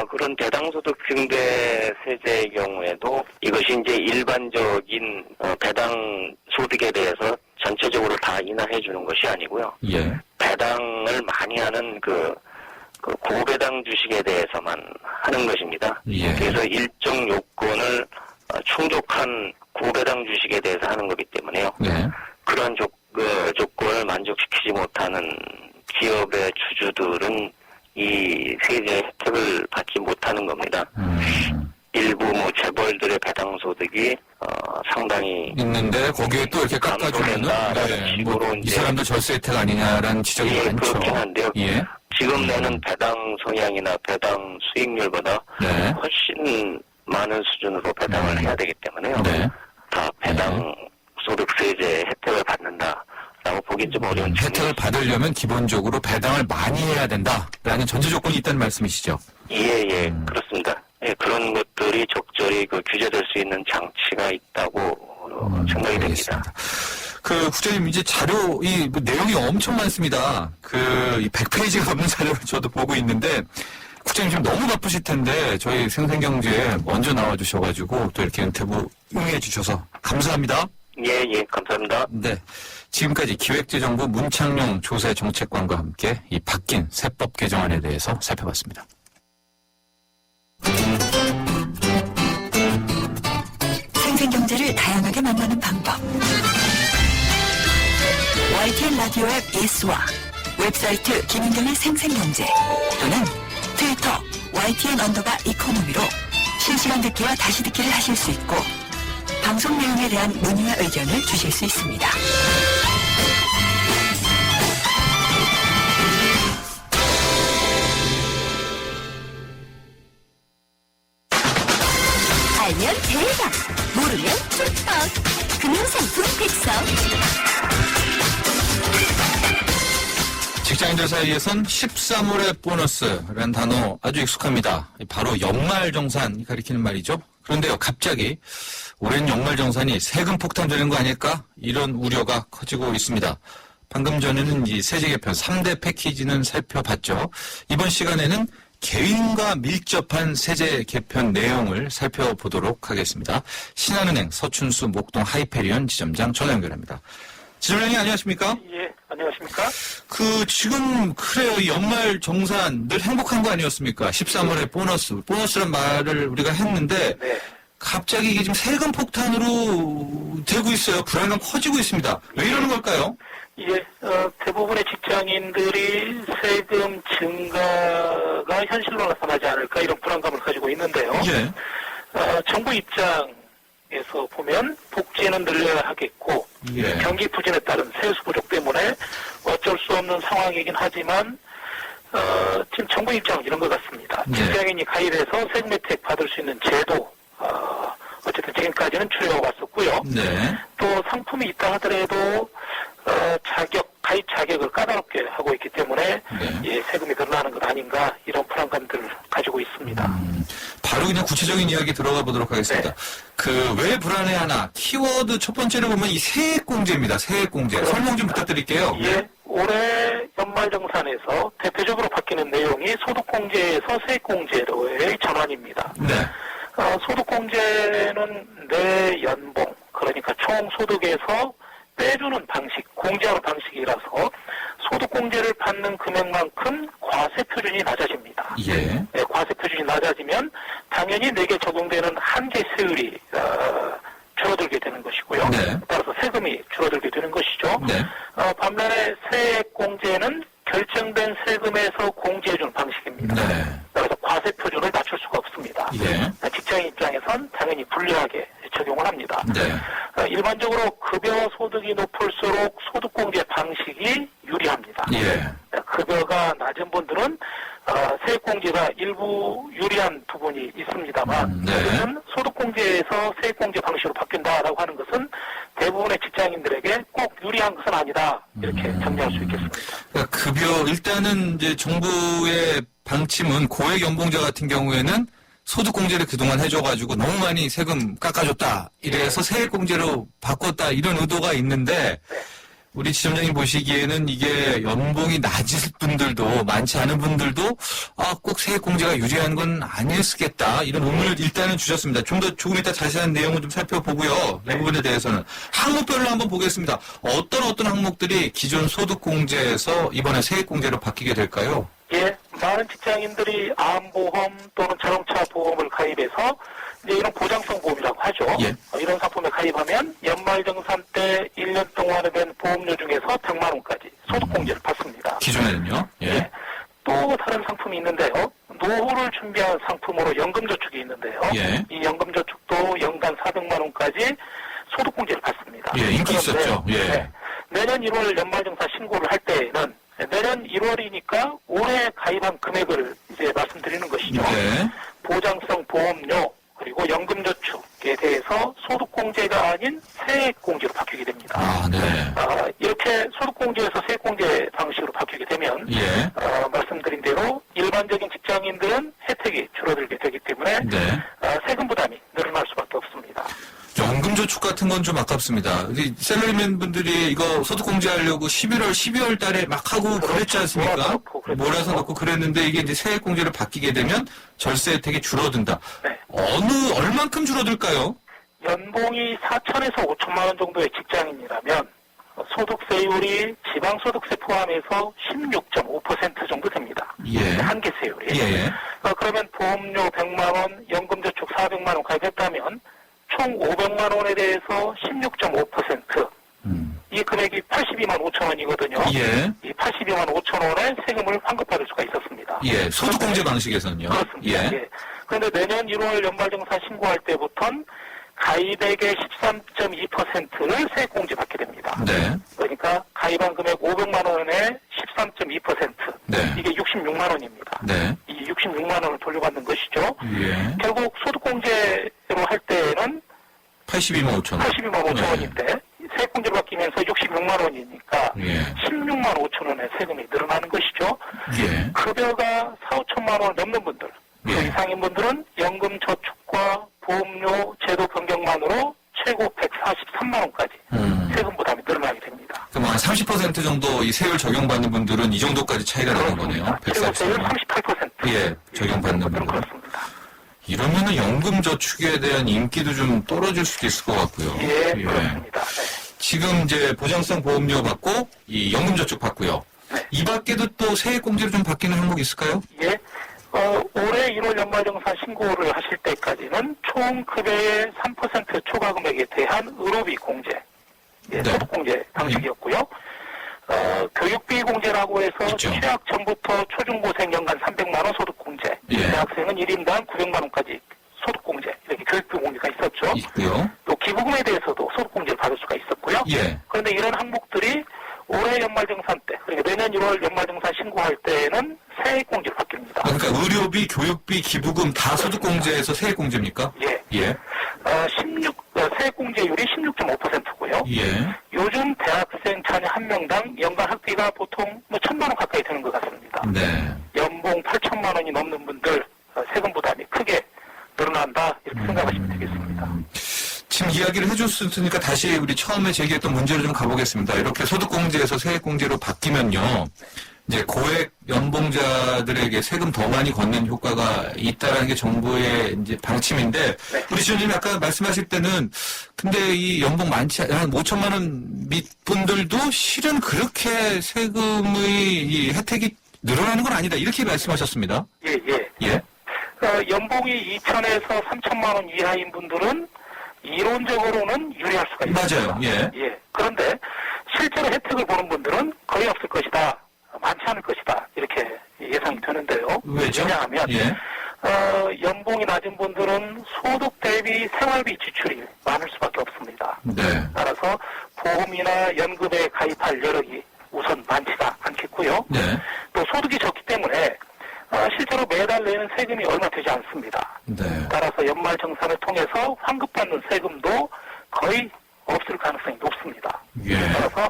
그런 배당소득 증대 세제의 경우에도 이것이 이제 일반적인 배당 소득에 대해서 전체적으로 다 인하해 주는 것이 아니고요. 예. 배당을 많이 하는 그 고배당 주식에 대해서만 하는 것입니다. 예. 그래서 일정 요건을 충족한 고배당 주식에 대해서 하는 거기 때문에요. 그런 조건을 만족시키지 못하는 기업의 주주들은 이 세제 혜택을 받지 못하는 겁니다. 일부 재벌들의 배당 소득이 상당히 있는데 거기에 또 이렇게 깎아주면은 이 사람도 절세 혜택 아니냐라는 지적이 많죠. 그렇긴 한데요. 지금 내는 배당 성향이나 배당 수익률보다 훨씬 많은 수준으로 배당을 해야 되기 때문에요. 다 배당 소득 세제 혜택을 받는다라고 보기 좀 어려운 혜택을 받으려면 기본적으로 배당을 많이 해야 된다라는 전제 조건이 있다는 말씀이시죠? 예, 그렇습니다. 그런 것들이 적절히 규제될 수 있는 장치가 있다고 생각이 됩니다. 그 국장님 이제 자료 내용이 엄청 많습니다. 이 100페이지가 넘는 자료를 저도 보고 있는데 국장님 지금 너무 바쁘실 텐데 저희 생생경제에 먼저 나와주셔가지고 또 이렇게 인터뷰 응해주셔서 감사합니다. 예, 감사합니다. 네, 지금까지 기획재정부 문창룡 조세정책관과 함께 이 바뀐 세법 개정안에 대해서 살펴봤습니다. 생생경제를 다양하게 만나는 방법. YTN 라디오 앱 예스와 웹사이트 김인경의 생생경제 또는 트위터 YTN_이코노미로 실시간 듣기와 다시 듣기를 하실 수 있고 방송 내용에 대한 문의와 의견을 주실 수 있습니다. 알면 대박, 모르면 쫄떡. 금융상품 특성. 직장인들 사이에선 13월의 보너스라는 단어 아주 익숙합니다. 바로 연말정산 가리키는 말이죠. 그런데요, 갑자기 올해는 연말정산이 세금 폭탄되는 거 아닐까? 이런 우려가 커지고 있습니다. 방금 전에는 이 세제 개편 3대 패키지는 살펴봤죠. 이번 시간에는 개인과 밀접한 세제 개편 내용을 살펴보도록 하겠습니다. 신한은행 서춘수 목동 하이페리온 지점장 전화 연결합니다. 지점장님 안녕하십니까? 예, 안녕하십니까? 지금 그래요. 이 연말 정산 늘 행복한 거 아니었습니까? 13월에 보너스란 말을 우리가 했는데 네. 갑자기 이게 지금 세금 폭탄으로 되고 있어요. 불안감 커지고 있습니다. 왜 이러는 걸까요? 예, 대부분의 직장인들이 세금 증가가 현실로 나타나지 않을까 이런 불안감을 가지고 있는데요. 예. 정부 입장에서 보면 복지는 늘려야 하겠고 예. 경기 부진에 따른 세수 부족 때문에 어쩔 수 없는 상황이긴 하지만 지금 정부 입장은 이런 것 같습니다. 네. 직장인이 가입해서 세금 혜택 받을 수 있는 제도 어쨌든 지금까지는 추려해 왔었고요. 네. 또 상품이 있다 하더라도 가입 자격을 까다롭게 하고 있기 때문에 네. 예, 세금이 늘어나는 것 아닌가 이런 불안감들을 가지고 있습니다. 바로 그냥 구체적인 이야기 들어가 보도록 하겠습니다. 왜 불안해하나? 키워드 첫 번째로 보면 이 세액공제입니다. 세액공제. 설명 좀 부탁드릴게요. 예, 올해 연말정산에서 대표적으로 바뀌는 내용이 소득공제에서 세액공제로의 전환입니다. 네. 소득공제는 내 연봉, 그러니까 총 소득에서 빼주는 방식, 공제하는 방식이라서 소득공제를 받는 금액만큼 과세 표준이 낮아집니다. 예. 네, 과세 표준이 낮아지면 당연히 내게 적용되는 한계 세율이 줄어들게 되는 것이고요. 네. 따라서 세금이 줄어들게 되는 것이죠. 네. 반면에 세액공제는 결정된 세금에서 공제해주는 방식입니다. 네. 따라서 과세 표준을 낮출 수가 없습니다. 예. 직장인 입장에선 당연히 불리하게 적용을 합니다. 네. 일반적으로 급여 소득이 높을수록 소득공제 방식이 유리합니다. 예. 급여가 낮은 분들은 세액공제가 일부 유리한 부분이 있습니다만 네. 그것은 소득공제에서 세액공제 방식으로 바뀐다라고 하는 것은 대부분의 직장인들에게 꼭 유리한 것은 아니다 이렇게 정리할 수 있겠습니다. 그러니까 급여 일단은 이제 정부의 방침은 고액 연봉자 같은 경우에는 소득공제를 그동안 해줘가지고 너무 많이 세금 깎아줬다. 이래서 세액공제로 바꿨다. 이런 의도가 있는데 우리 지점장님 보시기에는 이게 연봉이 낮을 분들도 많지 않은 분들도 꼭 세액공제가 유리한 건 아니었겠다. 이런 의문을 일단은 주셨습니다. 조금 이따 자세한 내용을 좀 살펴보고요. 이 부분에 대해서는 항목별로 한번 보겠습니다. 어떤 항목들이 기존 소득공제에서 이번에 세액공제로 바뀌게 될까요? 예, 많은 직장인들이 암보험 또는 자동차 보험을 가입해서 이제 이런 보장성 보험이라고 하죠. 예. 이런 상품에 가입하면 연말정산 때 1년 동안에 낸 보험료 중에서 100만 원까지 소득공제를 받습니다. 기존에는요? 예. 또 다른 상품이 있는데요. 노후를 준비한 상품으로 연금저축이 있는데요. 예. 이 연금저축도 연간 400만 원까지 소득공제를 받습니다. 예, 인기 그런데, 있었죠. 예. 네, 내년 1월 연말정산 신고를 할 때에는 내년 1월이니까 올해 가입한 금액을 이제 말씀드리는 것이죠. 네. 보장성 보험료 그리고 연금저축에 대해서 소득공제가 아닌 세액공제로 바뀌게 됩니다. 네. 이렇게 소득공제에서 세액공제 방식으로 바뀌게 되면 예. 말씀드린 대로 일반적인 직장인들은 혜택이 줄어들게 되기 때문에 네. 세금 부담이 늘어날 수밖에 없습니다. 연금저축 같은 건 좀 아깝습니다. 우리 셀러리맨 분들이 이거 소득공제하려고 12월 달에 막 하고 그랬지 않습니까? 몰아서 넣고 그랬는데 이게 이제 세액공제로 바뀌게 되면 절세 혜택이 줄어든다. 네. 얼만큼 줄어들까요? 연봉이 4천에서 5천만 원 정도의 직장인이라면 소득세율이 지방소득세 포함해서 16.5% 정도 됩니다. 예. 한계세율이. 예. 그러면 보험료 100만 원, 연금저축 400만 원 가입했다면 총 500만 원에 대해서 16.5%. 이 금액이 82만 5천 원이거든요. 예. 이 82만 5천 원의 세금을 환급받을 수가 있었습니다. 예. 소득공제 방식에서는요. 그렇습니다. 예. 예. 그런데 내년 1월 연말정산 신고할 때부터는 가입액의 13.2%를 세액공제 받게 됩니다. 네. 그러니까 가입한 금액 500만 원에 13.2%. 네. 이게 66만 원입니다. 네. 이 66만 원을 돌려받는 것이죠. 예. 결국 소득공제로 할 때는 82만 5천 원. 82만 5천 원인데 세액공제 5천 원의 세금이 늘어나는 것이죠. 예. 급여가 4, 5천만 원을 넘는 분들, 그 예. 이상인 분들은 연금 저축과 보험료 제도 변경만으로 최고 143만 원까지 세금 부담이 늘어나게 됩니다. 그럼 한 30% 정도 이 세율 적용받는 분들은 이 정도까지 차이가 나는 거네요. 최고 세율 143만 원. 38%. 예, 적용받는 분들은. 그렇습니다. 이러면은 연금 저축에 대한 인기도 좀 떨어질 수도 있을 것 같고요. 예, 그렇습니다. 네. 지금 이제 보장성 보험료 받고 이 연금 저축 받고요. 네. 이 밖에도 또 세액공제로 좀 바뀌는 항목이 있을까요? 예. 올해 1월 연말정산 신고를 하실 때까지는 총 급여의 3% 초과 금액에 대한 의료비 공제, 예, 네. 소득공제 방식이었고요. 교육비 공제라고 해서 있죠. 취학 전부터 초중고생 연간 300만 원 소득공제, 예. 대학생은 1인당 900만 원까지 소득공제, 이렇게 교육비 공제가 있었죠. 있고요. 또 기부금에 대해서도 소득공제를 받을 수가 있었고요. 예. 그런데 이런 항목들이 올해 연말정산 때, 그러니까 내년 1월 연말정산 신고할 때는 세액공제로 바뀝니다. 그러니까 의료비, 교육비, 기부금 다 소득공제에서 세액공제입니까? 예. 예. 세액공제율이 16.5%고요. 예. 요즘 대학생 자녀 한 명당 연간 학비가 보통 1,000만 원 가까이 되는 것 같습니다. 네. 연봉 8천만 원이 넘는 분들 세금 부담이 크게 늘어난다 이렇게 생각하시면 되겠습니다. 지금 이야기를 해줬으니까 다시 우리 처음에 제기했던 문제로 좀 가보겠습니다. 이렇게 소득공제에서 세액공제로 바뀌면요. 이제 고액 연봉자들에게 세금 더 많이 걷는 효과가 있다라는 게 정부의 이제 방침인데, 네. 우리 지원님이 아까 말씀하실 때는, 근데 이 연봉 많지, 한 5천만 원 밑분들도 실은 그렇게 세금의 이 혜택이 늘어나는 건 아니다. 이렇게 말씀하셨습니다. 예, 예. 예. 연봉이 2천에서 3천만 원 이하인 분들은 이론적으로는 유리할 수가 있습니다. 맞아요. 예. 예. 그런데 실제로 혜택을 보는 분들은 거의 없을 것이다. 많지 않을 것이다. 이렇게 예상이 되는데요. 왜죠? 왜냐하면 예. 연봉이 낮은 분들은 소득 대비 생활비 지출이 많을 수밖에 없습니다. 네. 따라서 보험이나 연금에 가입할 여력이 우선 많지가 않겠고요. 네. 또 소득이 적기 때문에 실제로 매달 내는 세금이 얼마 되지 않습니다. 네. 따라서 연말 정산을 통해서 환급받는 세금도 거의 없을 가능성이 높습니다. 예. 따라서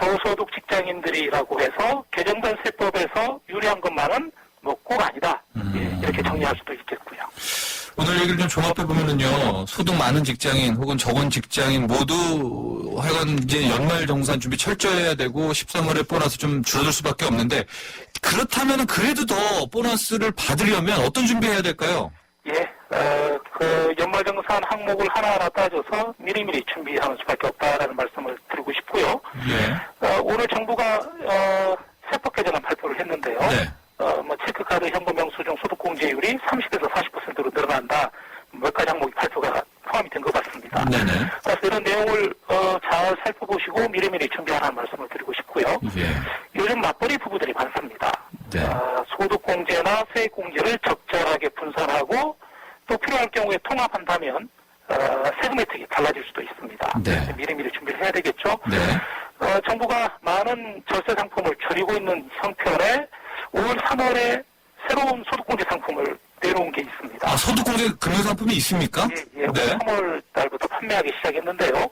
저소득 직장인들이라고 해서 개정된 세법에서 유리한 것만은 뭐 꼭 아니다. 예, 이렇게 정리할 수도 있겠고요. 오늘 얘기를 좀 종합해보면은요, 소득 많은 직장인 혹은 적은 직장인 모두 하여간 이제 연말 정산 준비 철저히 해야 되고 13월에 보너스 좀 줄어들 수밖에 없는데, 그렇다면은 그래도 더 보너스를 받으려면 어떤 준비해야 될까요? 예, 연말정산 항목을 하나하나 따져서 미리미리 준비하는 수밖에 없다라는 말씀을 드리고 싶고요. 예. 오늘 정부가 세법 개정안 발표를 했는데요. 네. 체크카드 현금 영수증 소득공제율이 30에서 40%로 늘어난다. 몇 가지 항목이 발표가 포함이 된 것 같습니다. 네네. 그래서 이런 내용을 잘 살펴보시고 미리미리 준비하라는 말씀을 드리고 싶고요. 예. 요즘 맞벌이 부부들이 많습니다. 네. 소득공제나 세액공제를 적절하게 분산하고 또 필요할 경우에 통합한다면 세금 혜택이 달라질 수도 있습니다. 네. 미리미리 준비를 해야 되겠죠. 네. 정부가 많은 절세 상품을 줄이고 있는 형편에 올 3월에 새로운 소득공제 상품을 내놓은 게 있습니다. 아, 소득공제 금융상품이 있습니까? 예, 올 네. 3월 달부터 판매하기 시작했는데요.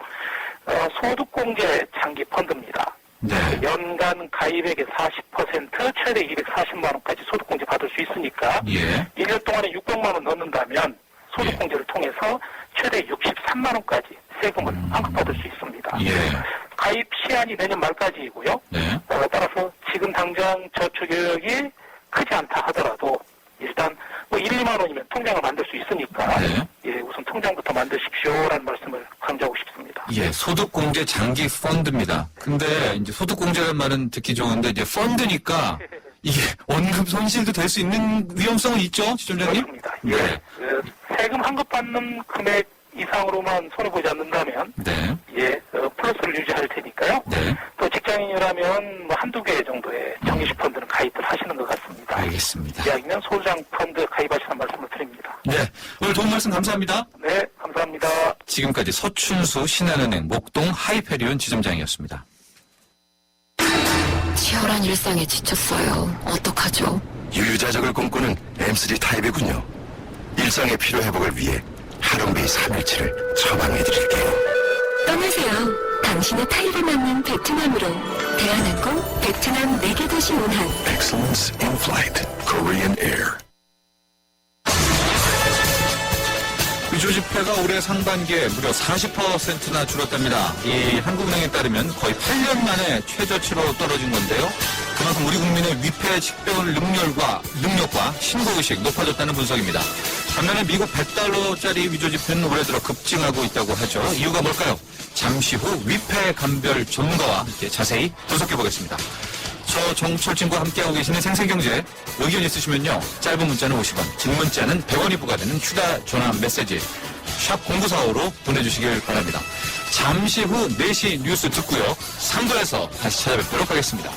소득공제 장기 펀드입니다. 네. 연간 가입액의 40% 최대 240만 원까지 소득공제 받을 수 있으니까 예. 1년 동안에 600만 원 넣는다면 소득공제를 통해서 최대 63만 원까지 세금을 환급받을 수 있습니다. 예. 가입 시한이 내년 말까지이고요. 네. 따라서 지금 당장 저축여력이 크지 않다 하더라도 일단 1, 2만 원이면 통장을 만들 수 있으니까 네. 예, 우선 통장부터 만드십시오라는 말씀을 강조하고 싶습니다. 예, 소득공제 장기 펀드입니다. 근데 이제 소득공제라는 말은 듣기 좋은데 이제 펀드니까 이게 원금 손실도 될 수 있는 위험성은 있죠, 지점장님? 그렇습니다. 네. 세금 환급받는 금액 이상으로만 손해보지 않는다면 네. 예, 플러스를 유지할 테니까요. 네. 또 직장인이라면 한두 개 정도의 정기식 펀드는 가입을 하시는 것 같습니다. 알겠습니다. 이야기는 소장 펀드 가입하시는 말씀을 드립니다. 네. 오늘 도움 말씀 감사합니다. 네, 감사합니다. 지금까지 서춘수 신한은행 목동 하이페리온 지점장이었습니다. 치열한 일상에 지쳤어요. 어떡하죠? 유유자적을 꿈꾸는 M3 타입이군요. 일상의 피로 회복을 위해 하롱베이 3일치를 처방해드릴게요. 떠나세요. 당신의 타입에 맞는 베트남으로 대한항공 베트남 4개 도시 운항. Excellence in flight. Korean Air. 위조지폐가 올해 상반기에 무려 40%나 줄었답니다. 이 한국은행에 따르면 거의 8년 만에 최저치로 떨어진 건데요. 그만큼 우리 국민의 위패 식별 능력과 신고의식 높아졌다는 분석입니다. 반면에 미국 100달러짜리 위조지폐는 올해 들어 급증하고 있다고 하죠. 이유가 뭘까요? 잠시 후 위패 감별 전문가와 함께 자세히 분석해보겠습니다. 저 정철진과 함께하고 계시는 생생경제, 의견 있으시면요, 짧은 문자는 50원, 긴 문자는 100원이 부과되는 휴대전화 메시지 샵 0945로 보내주시길 바랍니다. 잠시 후 4시 뉴스 듣고요, 3부에서 다시 찾아뵙도록 하겠습니다.